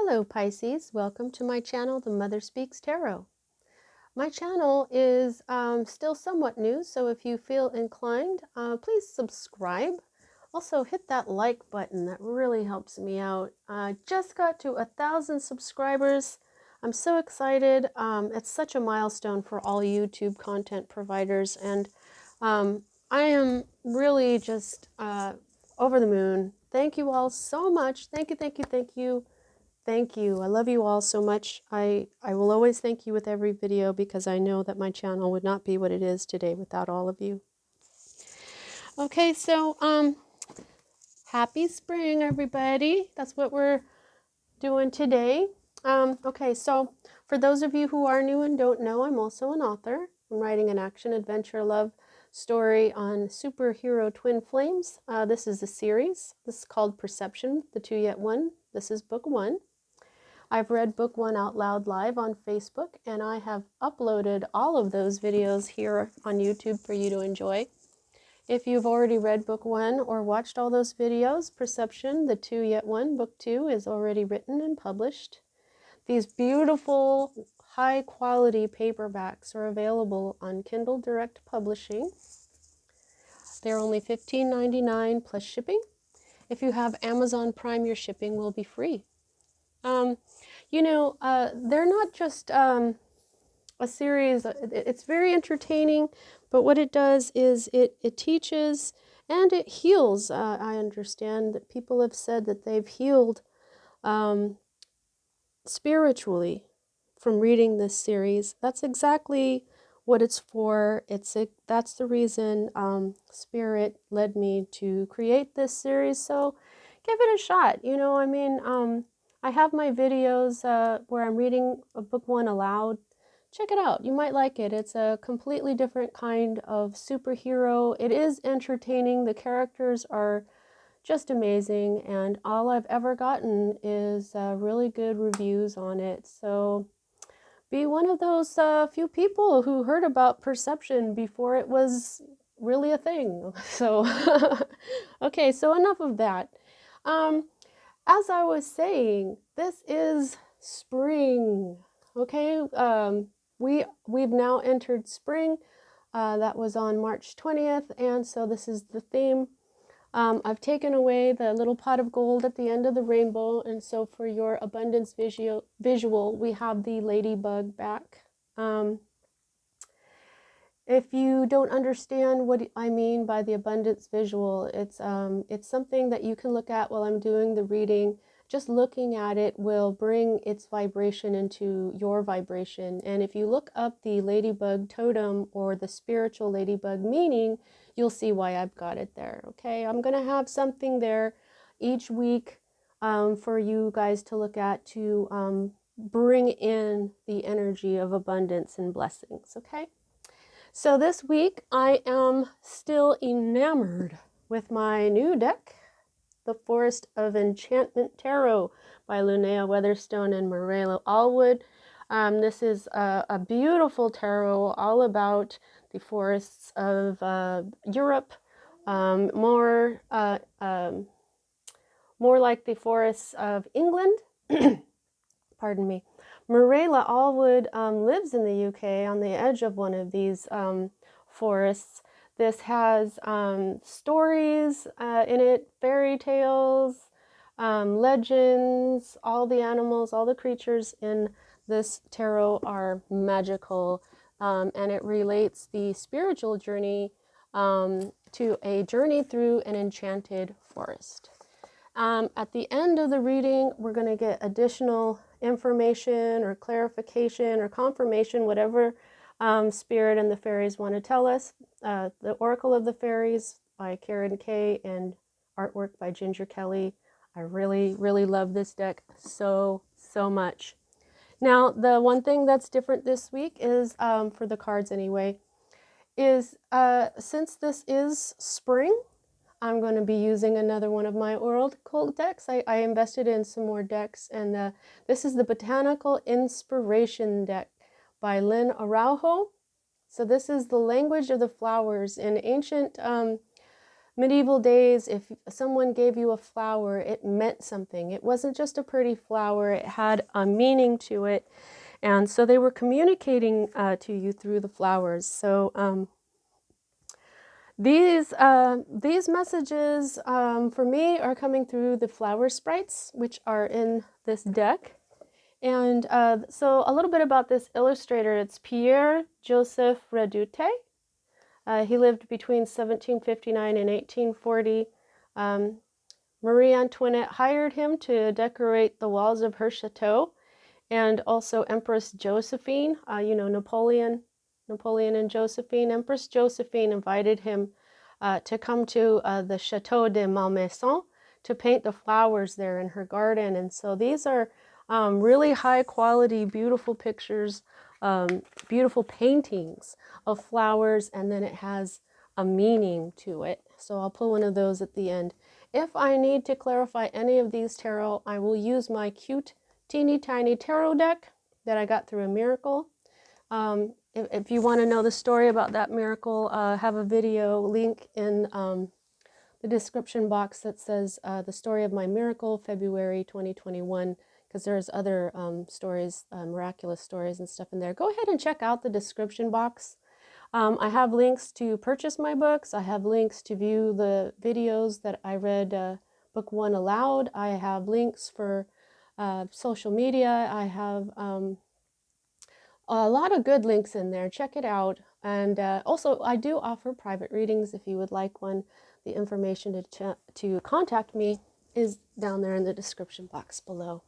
Hello Pisces, welcome to my channel, The Mother Speaks Tarot. My channel is still somewhat new, so if you feel inclined, please subscribe. Also hit that like button, that really helps me out. I just got to 1,000 subscribers. I'm so excited. It's such a milestone for all YouTube content providers, and I am really just over the moon. Thank you all so much. Thank you, thank you, thank you. Thank you. I love you all so much. I will always thank you with every video because I know that my channel would not be what it is today without all of you. Okay, so happy spring, everybody. That's what we're doing today. Okay, so for those of you who are new and don't know, I'm also an author. I'm writing an action adventure love story on superhero twin flames. This is a series. This is called Perception, the Two Yet One. This is book 1. I've read book 1 out loud live on Facebook, and I have uploaded all of those videos here on YouTube for you to enjoy. If you've already read book 1 or watched all those videos, Perception, the Two Yet One, book 2 is already written and published. These beautiful, high quality paperbacks are available on Kindle Direct Publishing. They're only $15.99 plus shipping. If you have Amazon Prime, your shipping will be free. They're not just a series. It's very entertaining, but what it does is it teaches and it heals. I understand that people have said that they've healed spiritually from reading this series. That's exactly what it's for. That's the reason Spirit led me to create this series. So give it a shot. I have my videos where I'm reading a book 1 aloud. Check it out. You might like it. It's a completely different kind of superhero. It is entertaining. The characters are just amazing, and all I've ever gotten is really good reviews on it. So be one of those few people who heard about Perception before it was really a thing. So, okay, so enough of that. As I was saying, this is spring, okay? We've now entered spring. That was on March 20th, and so this is the theme. I've taken away the little pot of gold at the end of the rainbow, and so for your abundance visual, we have the ladybug back. If you don't understand what I mean by the abundance visual, it's something that you can look at while I'm doing the reading. Just looking at it will bring its vibration into your vibration. And if you look up the ladybug totem or the spiritual ladybug meaning, you'll see why I've got it there. Okay, I'm going to have something there each week for you guys to look at to bring in the energy of abundance and blessings. Okay. So this week I am still enamored with my new deck, The Forest of Enchantment Tarot by Linnea Weatherstone and Marilla Allwood. This is a beautiful tarot all about the forests of Europe, more like the forests of England. Pardon me. Marilla Allwood lives in the UK on the edge of one of these forests. This has stories in it, fairy tales, legends. All the animals, all the creatures in this tarot are magical, and it relates the spiritual journey to a journey through an enchanted forest. At the end of the reading, we're going to get additional information or clarification or confirmation, whatever Spirit and the fairies want to tell us. The Oracle of the Fairies by Karen Kay and artwork by Ginger Kelly. I really, really love this deck so much. Now, the one thing that's different this week is, for the cards anyway, is since this is spring, I'm going to be using another one of my Oracle decks. I invested in some more decks, and this is the Botanical Inspiration deck by Lynn Araujo. So this is the language of the flowers. In ancient medieval days, if someone gave you a flower, it meant something. It wasn't just a pretty flower, it had a meaning to it. And so they were communicating to you through the flowers. So these messages for me are coming through the flower sprites, which are in this deck. And so a little bit about this illustrator. It's Pierre Joseph Redoute. He lived between 1759 and 1840. Marie Antoinette hired him to decorate the walls of her chateau, and also Empress Josephine, Napoleon and Josephine. Empress Josephine invited him to come to the Chateau de Malmaison to paint the flowers there in her garden. And so these are really high quality, beautiful pictures, beautiful paintings of flowers, and then it has a meaning to it. So I'll pull one of those at the end. If I need to clarify any of these tarot, I will use my cute teeny tiny tarot deck that I got through a miracle. If you want to know the story about that miracle, have a video link in the description box that says the story of my miracle, February 2021, because there's other stories, miraculous stories and stuff in there. Go ahead and check out the description box. I have links to purchase my books. I have links to view the videos that I read book 1 aloud. I have links for social media. I have a lot of good links in there. Check it out. And also, I do offer private readings if you would like one. The information to contact me is down there in the description box below.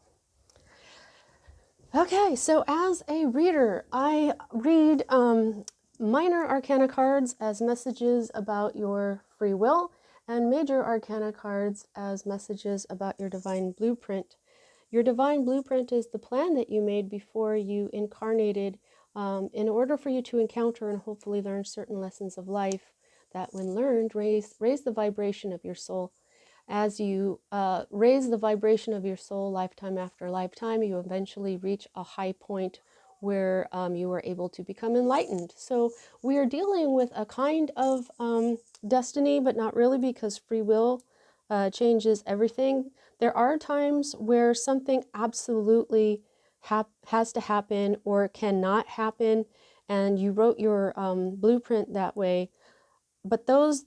Okay, so as a reader, I read minor arcana cards as messages about your free will, and major arcana cards as messages about your divine blueprint. Your divine blueprint is the plan that you made before you incarnated in order for you to encounter and hopefully learn certain lessons of life that, when learned, raise the vibration of your soul. As you raise the vibration of your soul lifetime after lifetime, you eventually reach a high point where you are able to become enlightened. So we are dealing with a kind of destiny, but not really, because free will changes everything. There are times where something absolutely has to happen or cannot happen, and you wrote your blueprint that way. But those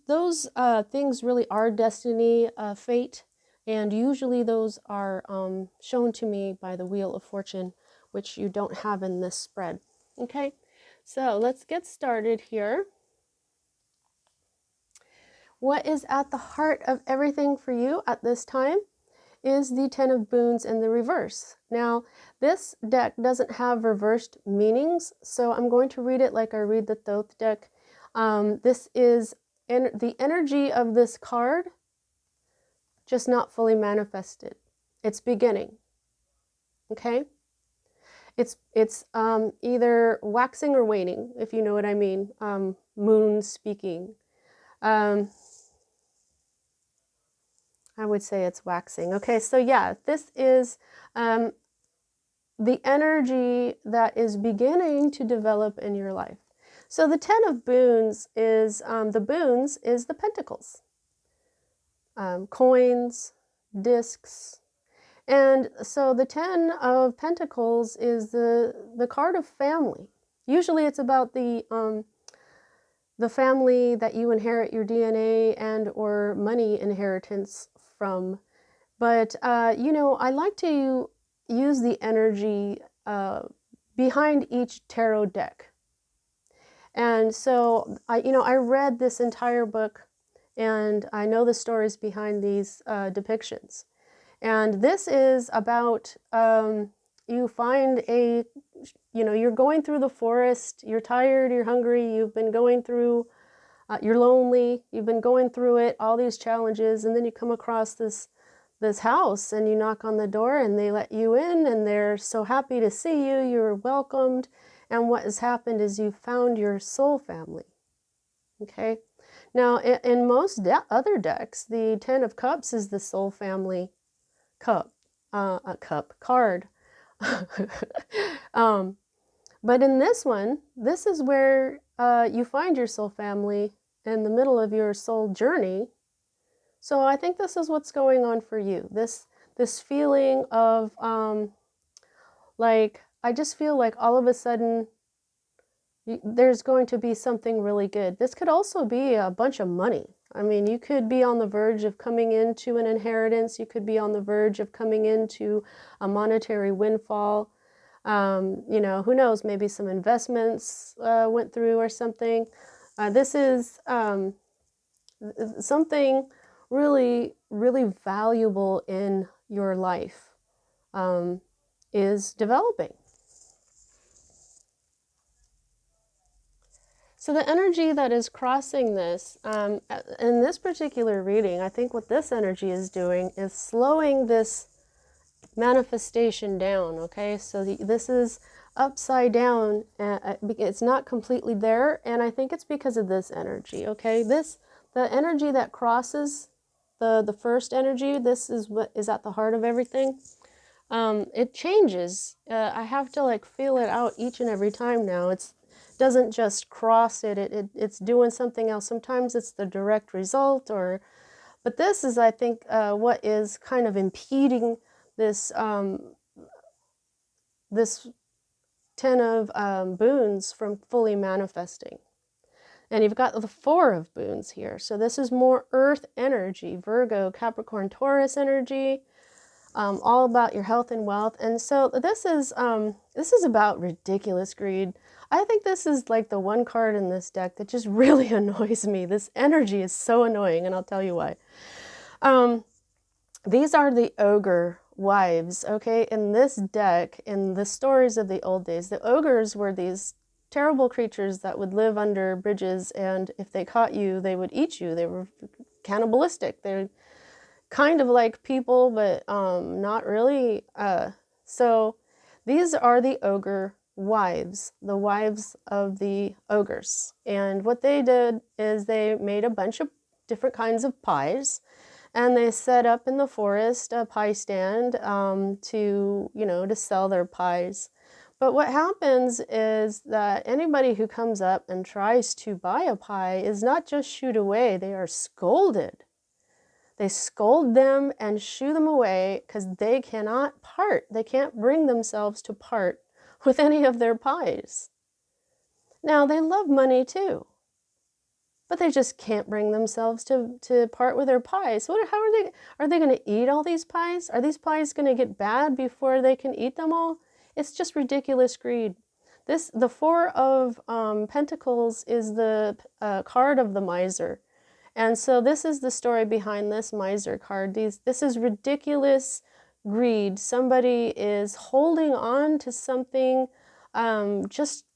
things really are destiny, fate, and usually those are shown to me by the Wheel of Fortune, which you don't have in this spread. Okay, so let's get started here. What is at the heart of everything for you at this time is the Ten of Boons in the reverse. Now, this deck doesn't have reversed meanings, so I'm going to read it like I read the Thoth deck. This is the energy of this card, just not fully manifested. It's beginning. Okay? It's either waxing or waning, if you know what I mean. Moon speaking. I would say it's waxing. Okay, so yeah, this is the energy that is beginning to develop in your life. So the Ten of Boons is, the pentacles, coins, discs. And so the Ten of Pentacles is the card of family. Usually it's about the family that you inherit your DNA and or money inheritance from. But, I like to use the energy behind each tarot deck. And so, I read this entire book, and I know the stories behind these depictions. And this is about, you find you're going through the forest, you're tired, you're hungry, you've been going through, you're lonely, you've been going through it, all these challenges, and then you come across this house and you knock on the door and they let you in and they're so happy to see you, you're welcomed, and what has happened is you've found your soul family. Okay? Now, in most other decks, the Ten of Cups is the soul family card. But in this one, this is where you find your soul family in the middle of your soul journey, So I think this is what's going on for you. This feeling of like, I just feel like all of a sudden there's going to be something really good. This could also be a bunch of money. I mean, you could be on the verge of coming into an inheritance. You could be on the verge of coming into a monetary windfall. You know, who knows, maybe some investments went through or something. This is something really, really valuable in your life is developing. So the energy that is crossing this, in this particular reading, I think what this energy is doing is slowing this manifestation down, okay? So this is upside down, it's not completely there, and I think it's because of this energy, okay? The energy that crosses the first energy, this is what is at the heart of everything. It changes. I have to like feel it out each and every time now. It doesn't just cross it's doing something else. Sometimes it's the direct result, but this is, I think, what is kind of impeding this this 10 of boons from fully manifesting. And you've got the 4 of boons here. So this is more earth energy, Virgo, Capricorn, Taurus energy. All about your health and wealth. And so this is about ridiculous greed. I think this is like the one card in this deck that just really annoys me. This energy is so annoying, and I'll tell you why. These are the ogre wives, okay? In this deck, in the stories of the old days, the ogres were these terrible creatures that would live under bridges, and if they caught you, they would eat you. They were cannibalistic. They're kind of like people, but not really. So these are the ogre wives, the wives of the ogres. And what they did is they made a bunch of different kinds of pies, and they set up in the forest a pie stand to, you know, to sell their pies. But what happens is that anybody who comes up and tries to buy a pie is not just shooed away, they are scolded. They scold them and shoo them away because they cannot part. They can't bring themselves to part with any of their pies. Now, they love money too, but they just can't bring themselves to part with their pies. How are they going to eat all these pies? Are these pies going to get bad before they can eat them all? It's just ridiculous greed. The 4 of Pentacles is the card of the miser. And so this is the story behind this miser card. This is ridiculous greed. Somebody is holding on to something just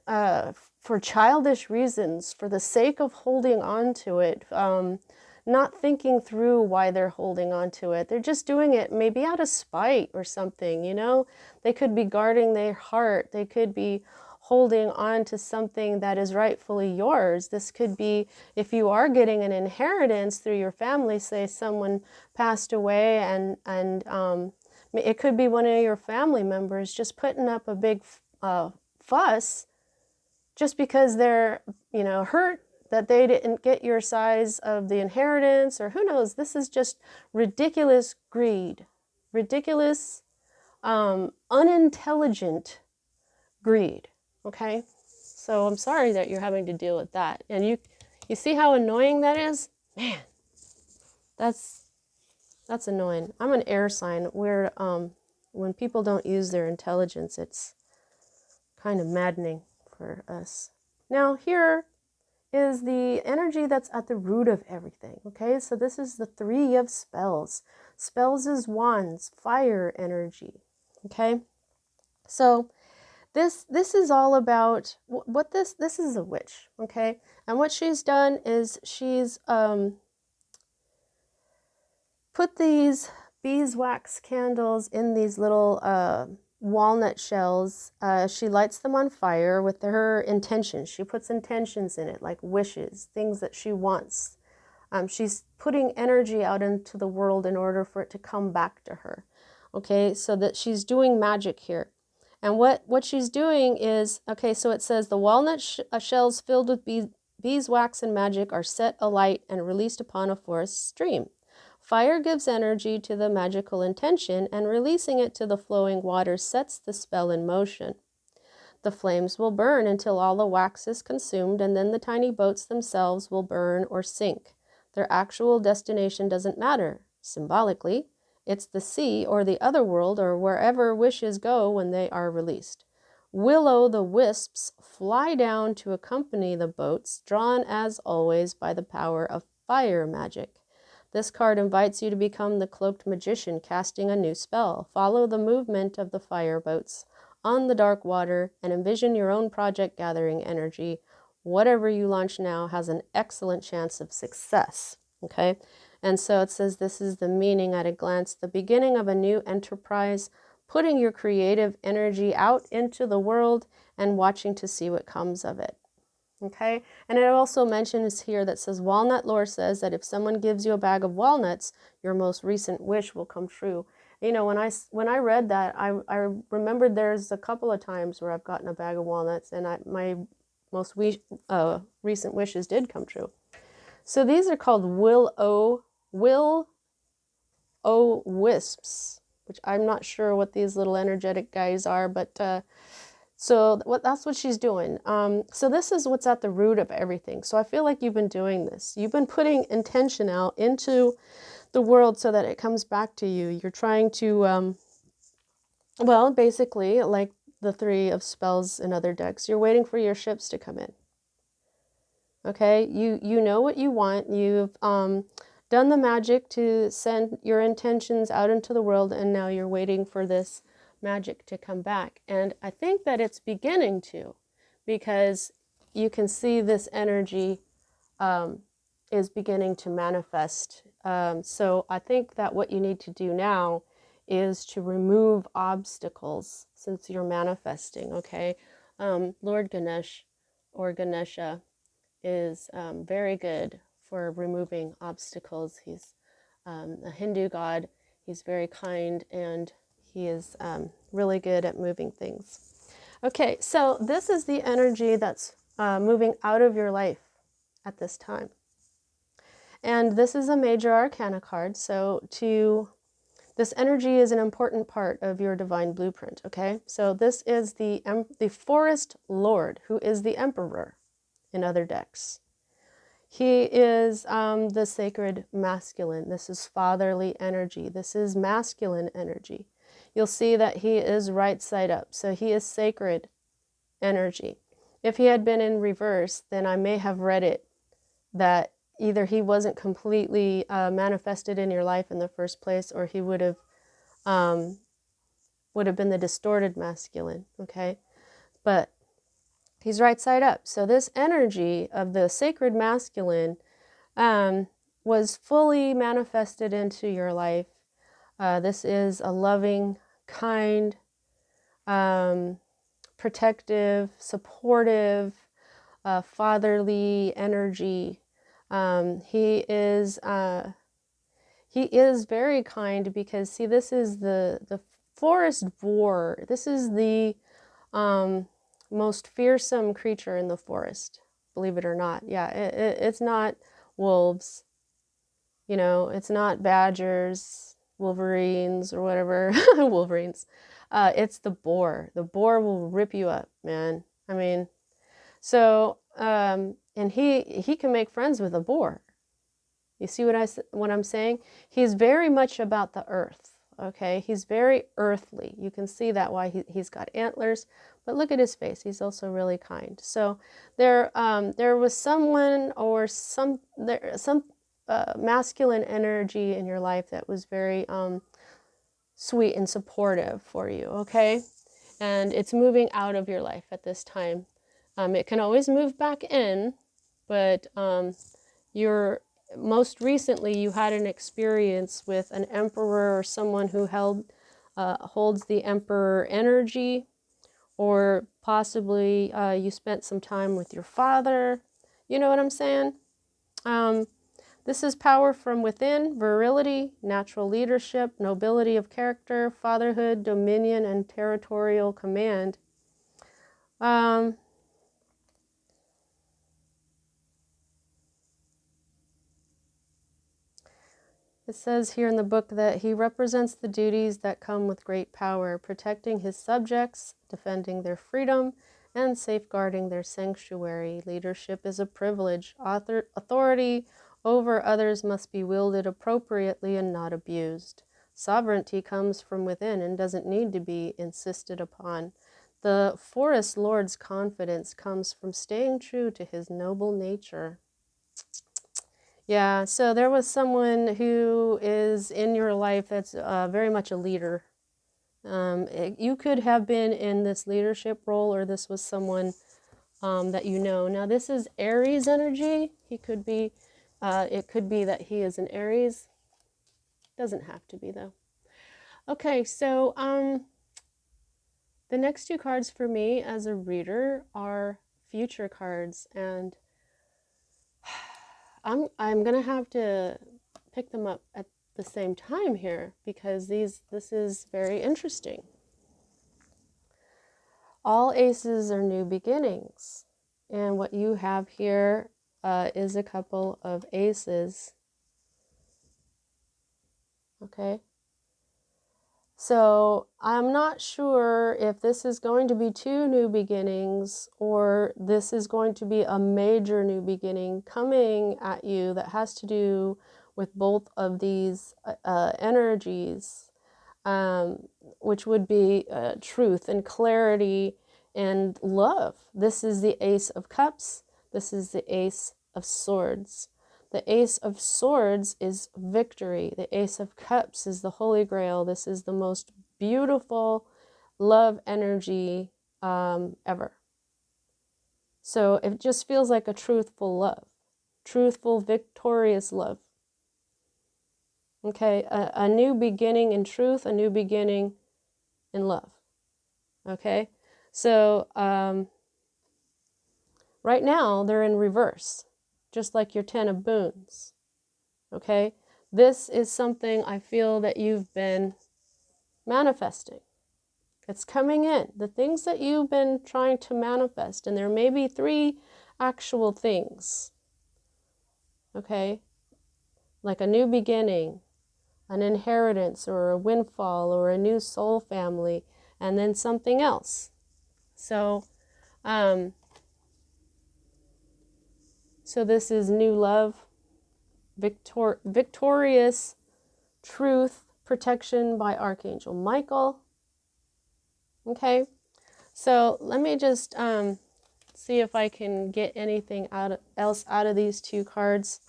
for childish reasons, for the sake of holding on to it, not thinking through why they're holding on to it. They're just doing it maybe out of spite or something, you know? They could be guarding their heart. They could be holding on to something that is rightfully yours. This could be if you are getting an inheritance through your family, say someone passed away, and it could be one of your family members just putting up a big fuss just because they're, you know, hurt that they didn't get your size of the inheritance, or who knows. This is just ridiculous greed, ridiculous, unintelligent greed. Okay, so I'm sorry that you're having to deal with that. And you see how annoying that is? Man, that's annoying. I'm an air sign where when people don't use their intelligence, it's kind of maddening for us. Now here is the energy that's at the root of everything. Okay, so this is the 3 of spells. Spells is wands, fire energy. Okay, so this is all about what this is a witch, okay? And what she's done is she's put these beeswax candles in these little walnut shells. She lights them on fire with her intentions. She puts intentions in it, like wishes, things that she wants. She's putting energy out into the world in order for it to come back to her, okay? So that she's doing magic here. And what she's doing is, okay, so it says the walnut shells filled with beeswax and magic are set alight and released upon a forest stream. Fire gives energy to the magical intention, and releasing it to the flowing water sets the spell in motion. The flames will burn until all the wax is consumed, and then the tiny boats themselves will burn or sink. Their actual destination doesn't matter. Symbolically, it's the sea or the other world or wherever wishes go when they are released. Will-o'-the-wisps fly down to accompany the boats, drawn as always by the power of fire magic. This card invites you to become the cloaked magician casting a new spell. Follow the movement of the fire boats on the dark water and envision your own project gathering energy. Whatever you launch now has an excellent chance of success. Okay? And so it says this is the meaning at a glance, the beginning of a new enterprise, putting your creative energy out into the world and watching to see what comes of it. Okay, and it also mentions here that says walnut lore says that if someone gives you a bag of walnuts, your most recent wish will come true. You know, when I read that, I remembered there's a couple of times where I've gotten a bag of walnuts and my most recent wishes did come true. So these are called will-o'-wisps, which I'm not sure what these little energetic guys are, but so that's what she's doing. So this is what's at the root of everything. So I feel like you've been doing this. You've been putting intention out into the world so that it comes back to you. You're trying to, well, basically, like the three of spells in other decks, you're waiting for your ships to come in. Okay, you know what you want. You've done the magic to send your intentions out into the world, and now you're waiting for this magic to come back. And I think that it's beginning to, because you can see this energy is beginning to manifest. So I think that what you need to do now is to remove obstacles since you're manifesting, okay? Lord Ganesh or Ganesha is very good for removing obstacles. He's a Hindu god. He's very kind, and he is really good at moving things. Okay, so this is the energy that's moving out of your life at this time. And this is a major arcana card, so this energy is an important part of your divine blueprint, okay? So this is the forest lord, who is the emperor in other decks. He is the sacred masculine. This is fatherly energy. This is masculine energy. You'll see that he is right side up. So he is sacred energy. If he had been in reverse, then I may have read it that either he wasn't completely manifested in your life in the first place, or he would have been the distorted masculine, okay? But he's right side up. So this energy of the sacred masculine was fully manifested into your life. This is a loving, kind, protective, supportive, fatherly energy. He is very kind because, see, this is the forest boar. This is the most fearsome creature in the forest, believe it or not. Yeah, it's not wolves, you know, it's not badgers, wolverines, or whatever, wolverines. It's the boar. The boar will rip you up, man. I mean, so, and he can make friends with a boar. You see what I'm saying? He's very much about the earth, okay? He's very earthly. You can see that why he's got antlers, but look at his face. He's also really kind. So there was someone or some masculine energy in your life that was very sweet and supportive for you, okay? And it's moving out of your life at this time. It can always move back in, but most recently you had an experience with an emperor or someone who holds the emperor energy, or possibly you spent some time with your father. You know what I'm saying? This is power from within, virility, natural leadership, nobility of character, fatherhood, dominion, and territorial command. It says here in the book that he represents the duties that come with great power, protecting his subjects, defending their freedom, and safeguarding their sanctuary. Leadership is a privilege. Authority over others must be wielded appropriately and not abused. Sovereignty comes from within and doesn't need to be insisted upon. The forest lord's confidence comes from staying true to his noble nature. Yeah, so there was someone who is in your life that's very much a leader. You could have been in this leadership role, or this was someone that you know. Now, this is Aries energy. He could be, it could be that he is an Aries. Doesn't have to be, though. Okay, so the next two cards for me as a reader are future cards, and I'm gonna have to pick them up at the same time here because this is very interesting. All aces are new beginnings, and what you have here is a couple of aces. Okay, so I'm not sure if this is going to be two new beginnings or this is going to be a major new beginning coming at you that has to do with both of these energies, which would be truth and clarity and love. This is the Ace of Cups. This is the Ace of Swords. The Ace of Swords is victory. The Ace of Cups is the Holy Grail. This is the most beautiful love energy ever. So it just feels like a truthful love, truthful, victorious love. Okay, a new beginning in truth, a new beginning in love. Okay, so right now they're in reverse, just like your Ten of Boons. Okay, this is something I feel that you've been manifesting. It's coming in. The things that you've been trying to manifest, and there may be three actual things. Okay, like a new beginning, an inheritance or a windfall or a new soul family, and then something else. So, so this is new love, victorious truth, protection by Archangel Michael. Okay, so let me just see if I can get anything else out of these two cards.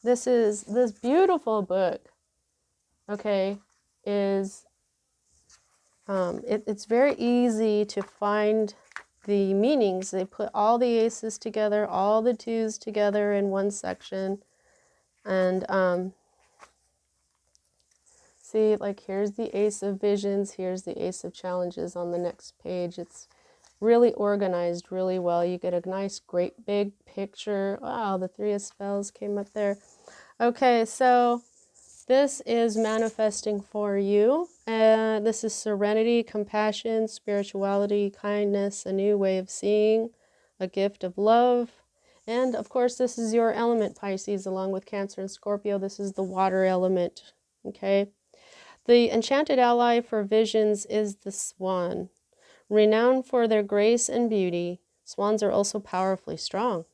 This beautiful book, okay, is it's very easy to find the meanings. They put all the aces together, all the twos together in one section, and see, like here's the Ace of Visions, here's the Ace of Challenges on the next page. It's really organized really well. You get a nice, great big picture. Wow, the Three of Spells came up there. Okay, so this is manifesting for you. This is serenity, compassion, spirituality, kindness, a new way of seeing, a gift of love. And of course, this is your element, Pisces, along with Cancer and Scorpio. This is the water element, okay? The enchanted ally for visions is the swan. Renowned for their grace and beauty, swans are also powerfully strong,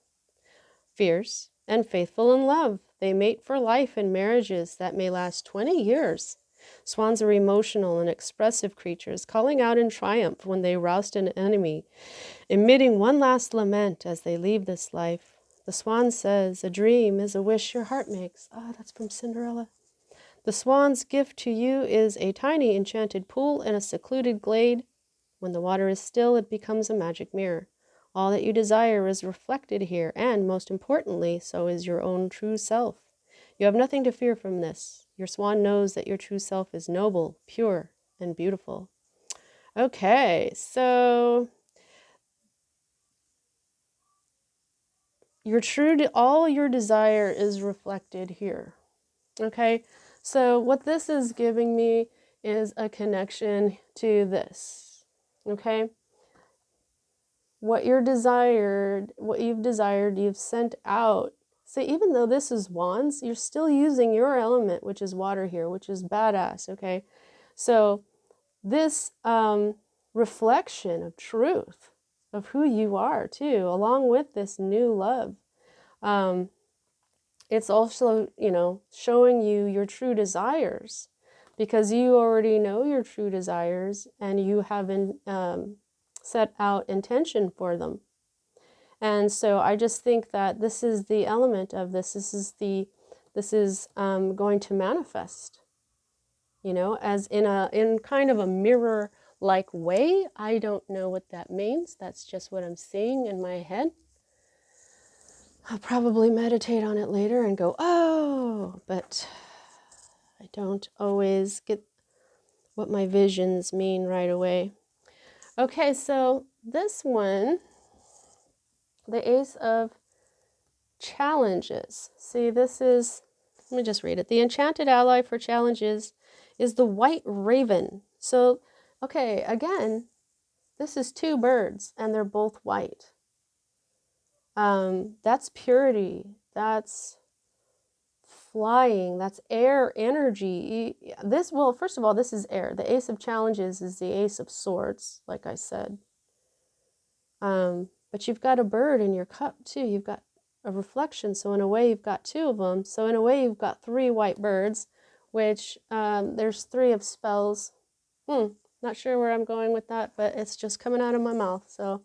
fierce, and faithful in love. They mate for life in marriages that may last 20 years. Swans are emotional and expressive creatures, calling out in triumph when they roust an enemy, emitting one last lament as they leave this life. The swan says, "A dream is a wish your heart makes." Ah, that's from Cinderella. The swan's gift to you is a tiny enchanted pool in a secluded glade. When the water is still, it becomes a magic mirror. All that you desire is reflected here, and, most importantly, so is your own true self. You have nothing to fear from this. Your swan knows that your true self is noble, pure, and beautiful. Okay, so all your desire is reflected here. Okay, so what this is giving me is a connection to this. Okay, what you've desired, you've sent out So even though this is wands, you're still using your element, which is water here, which is badass, okay? So this reflection of truth of who you are too, along with this new love, it's also, you know, showing you your true desires, because you already know your true desires and you haven't set out intention for them. And so I just think that this is the element of this. This is going to manifest, you know, as in kind of a mirror like way. I don't know what that means. That's just what I'm seeing in my head. I'll probably meditate on it later and go, oh, but I don't always get what my visions mean right away. Okay, so this one, the Ace of Challenges. See, this is, let me just read it. The enchanted ally for challenges is the white raven. So, okay, again, this is two birds and they're both white. That's purity. That's flying. That's air energy. This, well, first of all, this is air. The Ace of Challenges is the Ace of Swords, like I said. But you've got a bird in your cup too. You've got a reflection. So in a way, you've got two of them. So in a way, you've got three white birds, which there's three of spells. Not sure where I'm going with that, but it's just coming out of my mouth. So,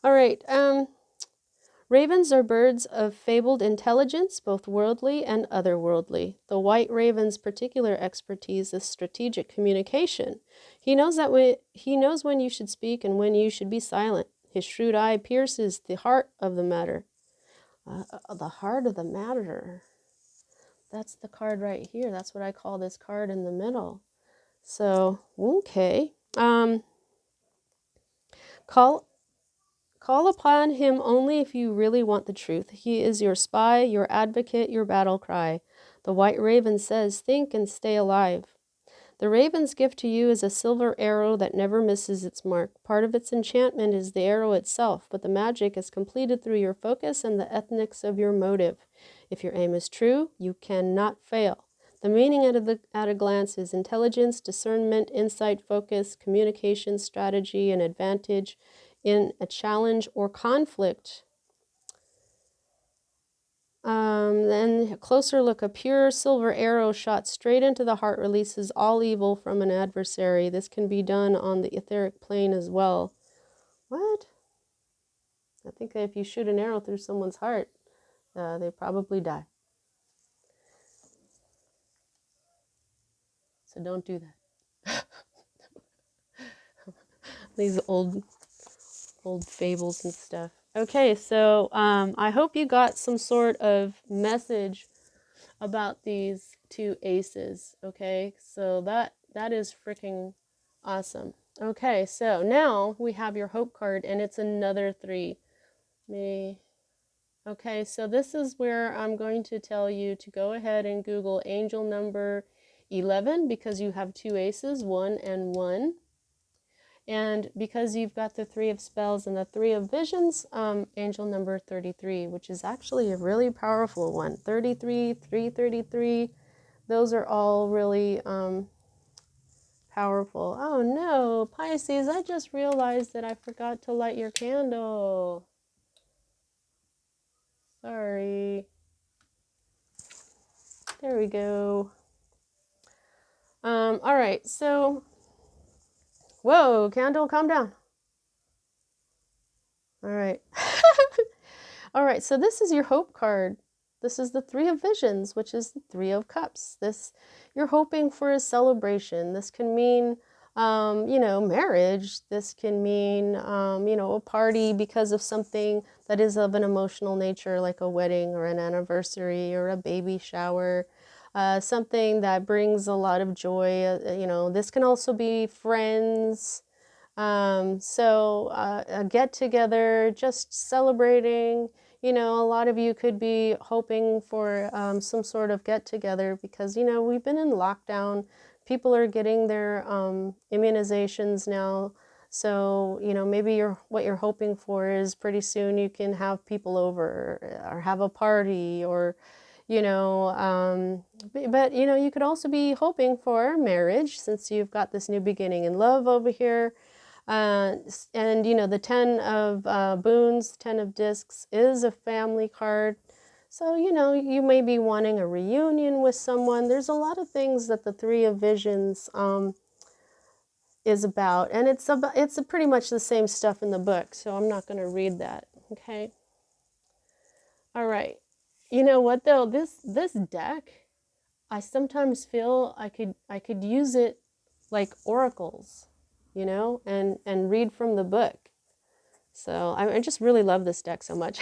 all right. Ravens are birds of fabled intelligence, both worldly and otherworldly. The white raven's particular expertise is strategic communication. He knows when you should speak and when you should be silent. His shrewd eye pierces the heart of the matter. The heart of the matter. That's the card right here. That's what I call this card in the middle. So, okay. Call upon him only if you really want the truth. He is your spy, your advocate, your battle cry. The white raven says, think and stay alive. The raven's gift to you is a silver arrow that never misses its mark. Part of its enchantment is the arrow itself, but the magic is completed through your focus and the ethics of your motive. If your aim is true, you cannot fail. The meaning at a glance is intelligence, discernment, insight, focus, communication, strategy, and advantage in a challenge or conflict. Then a closer look, a pure silver arrow shot straight into the heart releases all evil from an adversary. This can be done on the etheric plane as well. What? I think that if you shoot an arrow through someone's heart, they probably die. So don't do that. These old fables and stuff. Okay, so I hope you got some sort of message about these two aces. Okay, so that is freaking awesome. Okay, so now we have your hope card, and it's another 3. Okay, so this is where I'm going to tell you to go ahead and Google angel number 11, because you have two aces, 1 and 1. And because you've got the 3 of spells and the 3 of visions, angel number 33, which is actually a really powerful one. 33, 333, those are all really powerful. Oh no, Pisces, I just realized that I forgot to light your candle. Sorry. There we go. All right, so, whoa, candle, calm down. All right. All right, so this is your hope card. This is the 3 of visions, which is the 3 of cups. This, you're hoping for a celebration. This can mean, you know, marriage. This can mean, you know, a party because of something that is of an emotional nature, like a wedding or an anniversary or a baby shower. Something that brings a lot of joy. You know, this can also be friends. A get together, just celebrating. You know, a lot of you could be hoping for some sort of get together because, you know, we've been in lockdown. People are getting their immunizations now. So, you know, maybe what you're hoping for is pretty soon you can have people over or have a party, or, you know, but, you know, you could also be hoping for marriage, since you've got this new beginning in love over here. And, you know, the 10 of boons, 10 of discs is a family card. So, you know, you may be wanting a reunion with someone. There's a lot of things that the Three of Visions is about, and it's pretty much the same stuff in the book, so I'm not going to read that. Okay. All right. You know what though? This deck, I sometimes feel I could use it like oracles, you know, and read from the book. So I just really love this deck so much.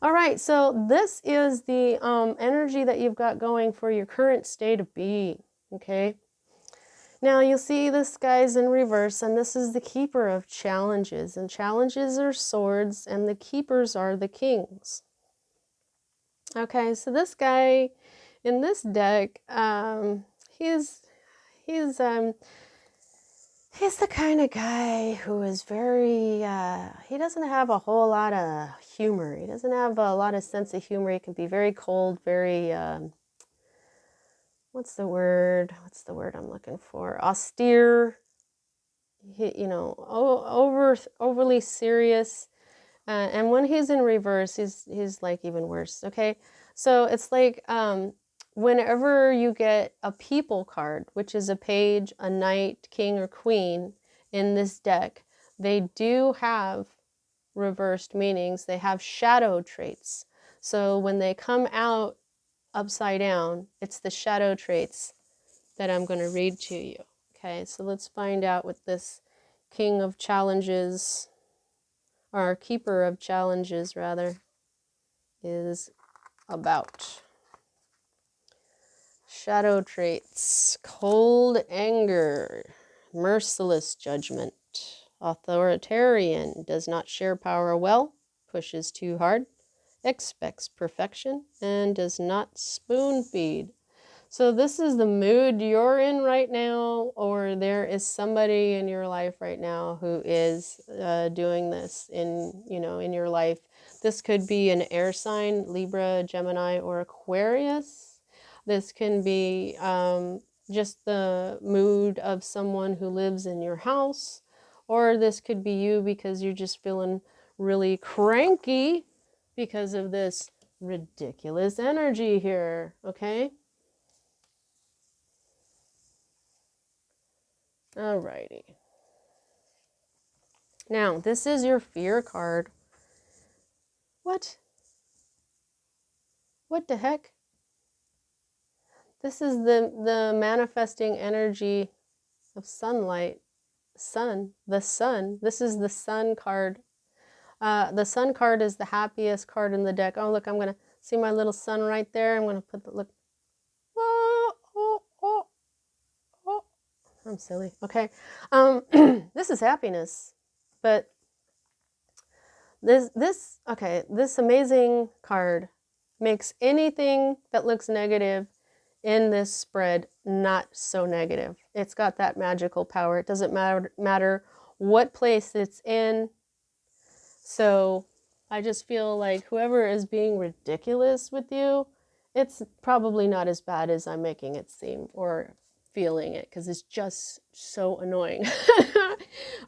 All right, so this is the energy that you've got going for your current state of being. Okay. Now you'll see this guy's in reverse, and this is the keeper of challenges, and challenges are swords, and the keepers are the kings. Okay, so this guy in this deck, he's the kind of guy who is very, he doesn't have a whole lot of humor. He doesn't have a lot of sense of humor. He can be very cold, very, what's the word I'm looking for? Austere. You know, overly serious, and when he's in reverse, he's like even worse. Okay, so it's like whenever you get a people card, which is a page, a knight, king, or queen in this deck, they do have reversed meanings. They have shadow traits. So when they come out upside down, it's the shadow traits that I'm going to read to you. Okay, so let's find out what this King of Challenges, or Keeper of Challenges rather, is about. Shadow traits: cold anger, merciless judgment, authoritarian, does not share power well, pushes too hard, expects perfection, and does not spoon feed. So this is the mood you're in right now, or there is somebody in your life right now who is doing this in your life. This could be an air sign, Libra, Gemini, or Aquarius. This can be just the mood of someone who lives in your house, or this could be you because you're just feeling really cranky because of this ridiculous energy here, okay? Alrighty. Now, this is your fear card. What? What the heck? This is the manifesting energy of sunlight. Sun. The sun. This is the sun card. The sun card is the happiest card in the deck. Oh, look, I'm going to see my little sun right there. I'm going to put the, look. Oh, oh, oh, oh. I'm silly. Okay. This is happiness. But this amazing card makes anything that looks negative in this spread not so negative. It's got that magical power. It doesn't matter what place it's in. So I just feel like whoever is being ridiculous with you, it's probably not as bad as I'm making it seem or feeling it, because it's just so annoying.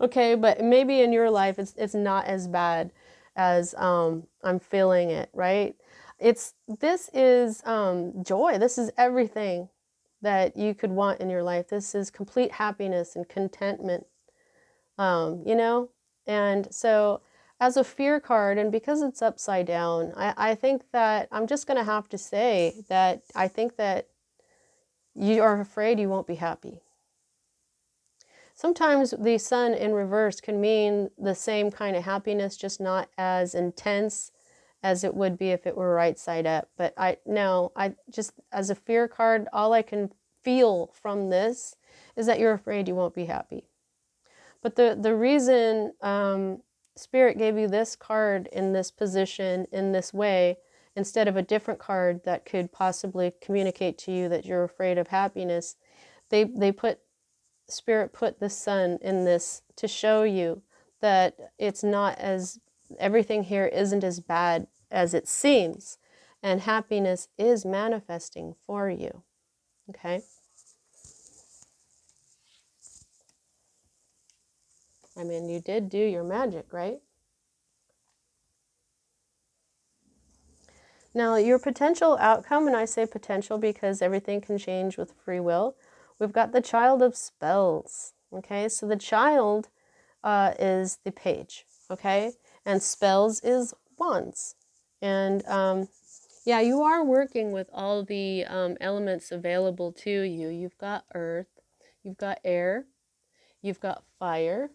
Okay, but maybe in your life it's not as bad as I'm feeling it, right? This is joy. This is everything that you could want in your life. This is complete happiness and contentment, you know? And so as a fear card, and because it's upside down, I think that I'm just going to have to say that I think that you are afraid you won't be happy. Sometimes the sun in reverse can mean the same kind of happiness, just not as intense as it would be if it were right side up. But I just, as a fear card, all I can feel from this is that you're afraid you won't be happy. But the reason Spirit gave you this card in this position, in this way, instead of a different card that could possibly communicate to you that you're afraid of happiness, they put Spirit put the sun in this to show you that it's not as, everything here isn't as bad as it seems, and happiness is manifesting for you. Okay? I mean, you did do your magic, right? Now, your potential outcome, and I say potential because everything can change with free will, we've got the Child of Spells. Okay, so the child is the page, okay? And spells is wands. And yeah, you are working with all the elements available to you. You've got earth, you've got air, you've got fire,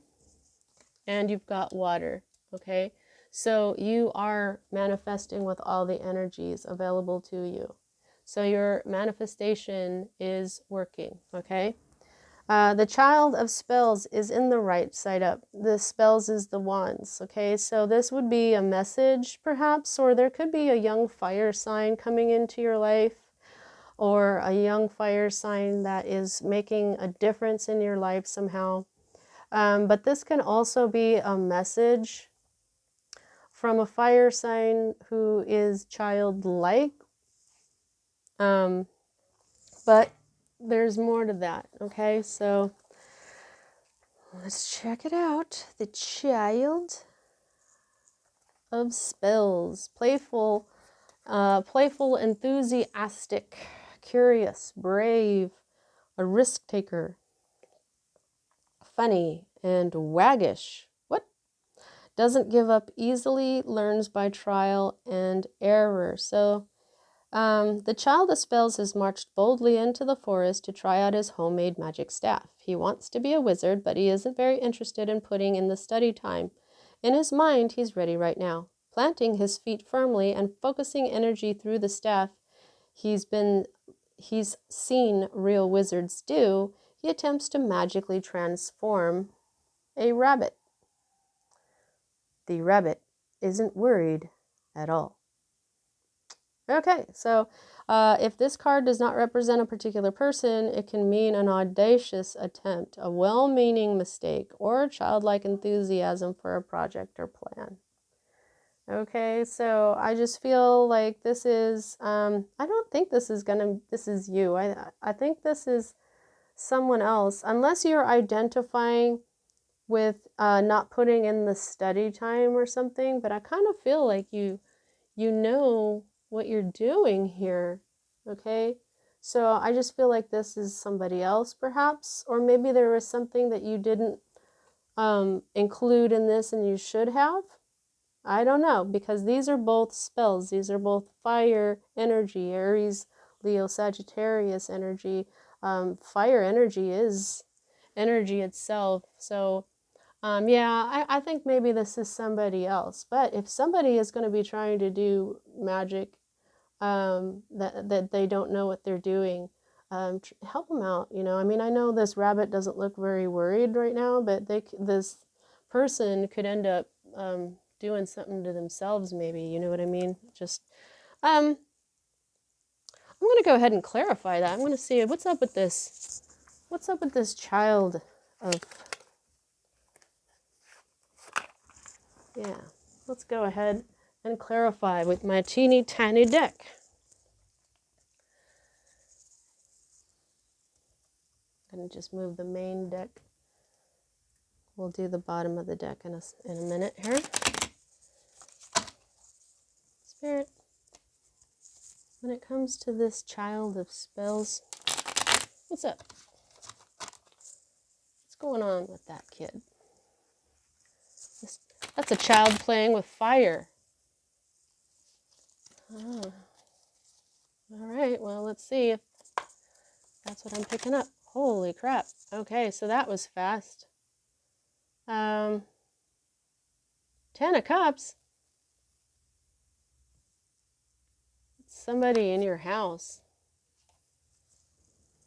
and you've got water, okay? So you are manifesting with all the energies available to you. So your manifestation is working, okay? The Child of Spells is in the right side up. The spells is the wands, okay? So this would be a message, perhaps, or there could be a young fire sign coming into your life, or a young fire sign that is making a difference in your life somehow. But this can also be a message from a fire sign who is childlike. But there's more to that, okay? So let's check it out. The Child of Spells. Playful, enthusiastic, curious, brave, a risk taker, funny, and waggish. What? Doesn't give up easily, learns by trial and error. So the Child of Spells has marched boldly into the forest to try out his homemade magic staff. He wants to be a wizard, but he isn't very interested in putting in the study time. In his mind, he's ready right now. Planting his feet firmly and focusing energy through the staff he's seen real wizards do, he attempts to magically transform a rabbit. The rabbit isn't worried at all. Okay, so if this card does not represent a particular person, it can mean an audacious attempt, a well-meaning mistake, or childlike enthusiasm for a project or plan. Okay, so I just feel like this is, I don't think this is you. I think this is someone else, unless you're identifying with not putting in the study time or something, but I kind of feel like you know what you're doing here, okay? So I just feel like this is somebody else perhaps, or maybe there was something that you didn't include in this and you should have. I don't know, because these are both spells. These are both fire energy, Aries, Leo, Sagittarius energy. Fire energy is energy itself. So yeah, I think maybe this is somebody else. But if somebody is going to be trying to do magic that they don't know what they're doing, help them out. You know, I mean, I know this rabbit doesn't look very worried right now, but this person could end up doing something to themselves, maybe. You know what I mean? Just I'm going to go ahead and clarify that. I'm going to see what's up with this. What's up with this child of... Yeah, let's go ahead and clarify with my teeny tiny deck. I'm going to just move the main deck. We'll do the bottom of the deck in a minute here. Spirit, when it comes to this Child of Spells, what's up? What's going on with that kid? That's a child playing with fire. Oh. All right, well, let's see if that's what I'm picking up. Holy crap. Okay, so that was fast. 10 of Cups. Somebody in your house.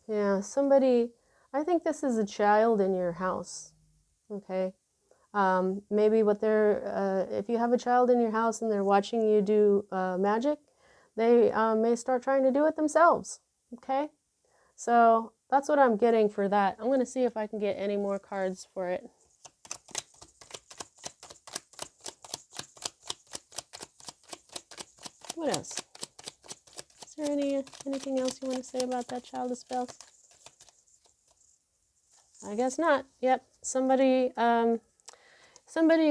Yeah, somebody, I think this is a child in your house, okay? Maybe what they're, if you have a child in your house and they're watching you do magic, they may start trying to do it themselves, okay? So That's what I'm getting for that. I'm going to see if I can get any more cards for it. What else? Is there anything else you want to say about that child of spells? I guess not. Yep. Somebody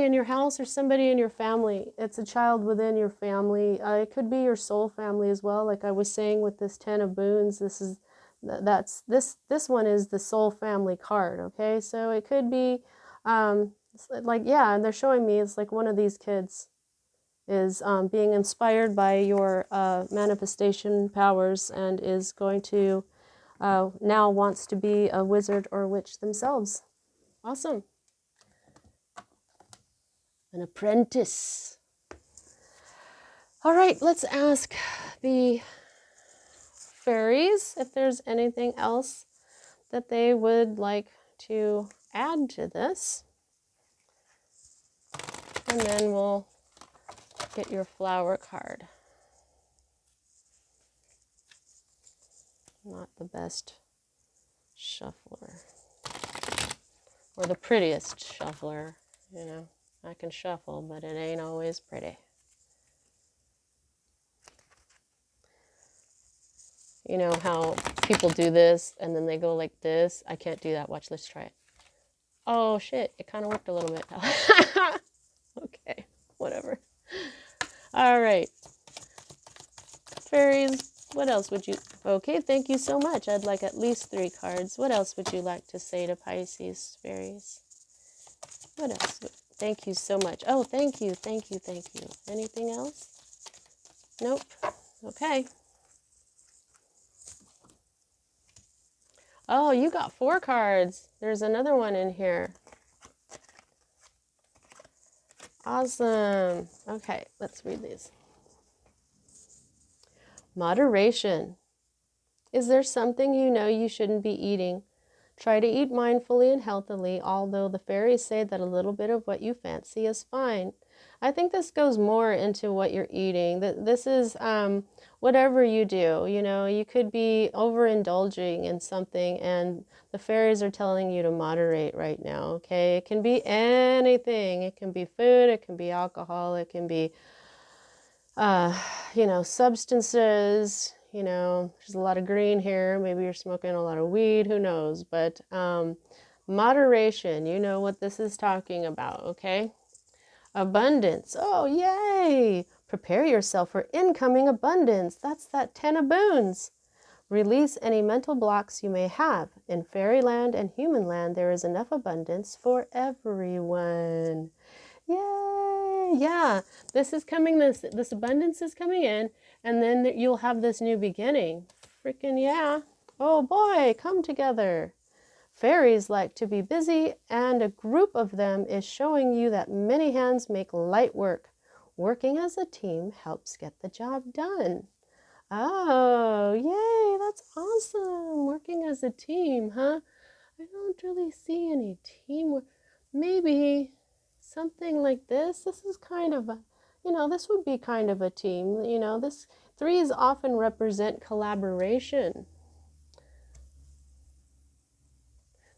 in your house or somebody in your family. It's a child within your family. It could be your soul family as well. Like I was saying with this 10 of boons, this one is the soul family card, okay? So it could be like, yeah, and they're showing me it's like one of these kids is being inspired by your manifestation powers and is going to now wants to be a wizard or witch themselves. Awesome. An apprentice. All right, let's ask the fairies if there's anything else that they would like to add to this. And then we'll get your flower card. Not the best shuffler. Or the prettiest shuffler, you know. I can shuffle, but it ain't always pretty. You know how people do this and then they go like this? I can't do that. Watch, let's try it. Oh shit, it kind of worked a little bit. Okay, whatever. All right. Fairies, what else would you... Okay, thank you so much. I'd like at least 3 cards. What else would you like to say to Pisces, fairies? What else? Thank you so much. Oh, thank you, thank you, thank you. Anything else? Nope. Okay. Oh, you got 4 cards. There's another one in here. Awesome. Okay, let's read these. Moderation. Is there something you know you shouldn't be eating? Try to eat mindfully and healthily, although the fairies say that a little bit of what you fancy is fine. I think this goes more into what you're eating. This is whatever you do. You know, you could be overindulging in something and the fairies are telling you to moderate right now, okay? It can be anything. It can be food, it can be alcohol, it can be, you know, substances. You know, there's a lot of green here. Maybe you're smoking a lot of weed, who knows? But moderation, you know what this is talking about, okay? Abundance. Oh, yay! Prepare yourself for incoming abundance. That's that 10 of boons. Release any mental blocks you may have. In fairyland and human land, there is enough abundance for everyone. Yay! Yeah, this is coming, this abundance is coming in, and then you'll have this new beginning. Freaking yeah. Oh boy, come together. Fairies like to be busy, and a group of them is showing you that many hands make light work. Working as a team helps get the job done. Oh, yay, that's awesome. Working as a team, huh? I don't really see any teamwork. Maybe something like this. This is kind of a, you know, this would be kind of a team. You know, this 3s often represent collaboration.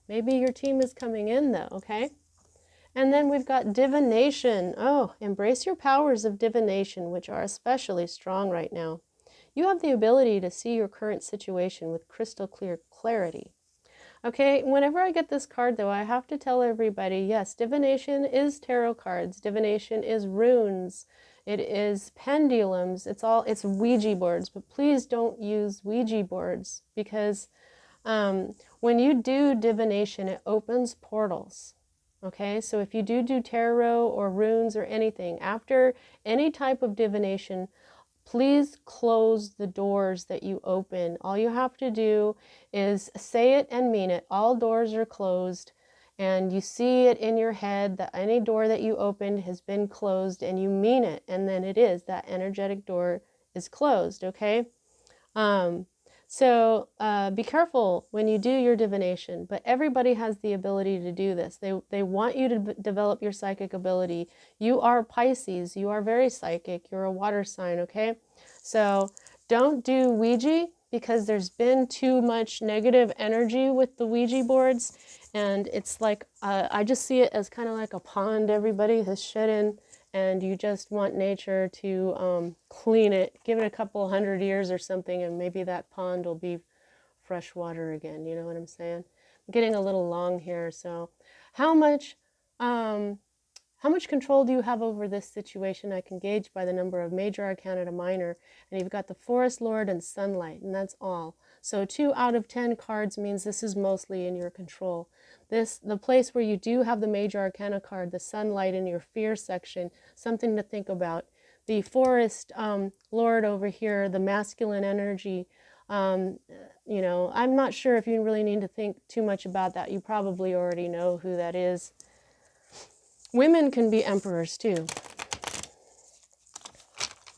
Maybe your team is coming in though, okay? And then we've got divination. Oh, embrace your powers of divination, which are especially strong right now. You have the ability to see your current situation with crystal clear clarity. Okay, whenever I get this card though, I have to tell everybody, yes, divination is tarot cards. Divination is runes. It is pendulums. It's Ouija boards, but please don't use Ouija boards because when you do divination, it opens portals. Okay, so if you do tarot or runes or anything, after any type of divination, please close the doors that you open. All you have to do is say it and mean it. All doors are closed, and you see it in your head that any door that you opened has been closed, and you mean it, and then it is. That energetic door is closed, okay? So be careful when you do your divination, but everybody has the ability to do this. They want you to develop your psychic ability. You are Pisces. You are very psychic. You're a water sign, okay? So don't do Ouija. because there's been too much negative energy with the Ouija boards, and it's like, I just see it as kind of like a pond everybody has shed in, and you just want nature to clean it, give it a couple hundred years or something, and maybe that pond will be fresh water again. You know what I'm saying? I'm getting a little long here. So how much how much control do you have over this situation? I can gauge by the number of major arcana to minor, and you've got the Forest Lord and Sunlight, and that's all. So 2 out of 10 cards means this is mostly in your control. The place where you do have the major arcana card, the Sunlight in your fear section, something to think about. The Forest Lord over here, the masculine energy, you know, I'm not sure if you really need to think too much about that. You probably already know who that is. Women can be emperors too,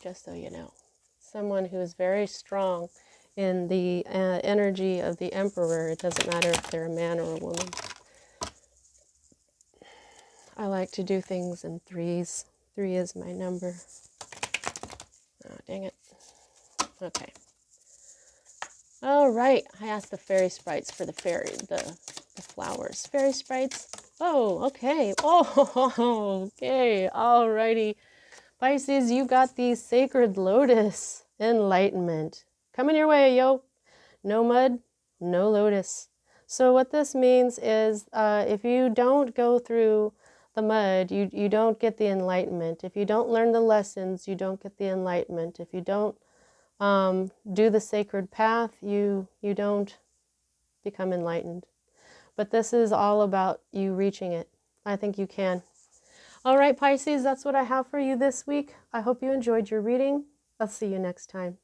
just so you know. Someone who is very strong in the energy of the emperor. It doesn't matter if they're a man or a woman. I like to do things in threes. 3 is my number. Oh, dang it. Okay. All right. I asked the fairy sprites for the flowers. Fairy sprites. Oh, okay. Oh, okay. All righty. Pisces, you got the sacred lotus. Enlightenment. Coming your way, yo. No mud, no lotus. So what this means is if you don't go through the mud, you don't get the enlightenment. If you don't learn the lessons, you don't get the enlightenment. If you don't do the sacred path, you don't become enlightened. But this is all about you reaching it. I think you can. All right, Pisces, that's what I have for you this week. I hope you enjoyed your reading. I'll see you next time.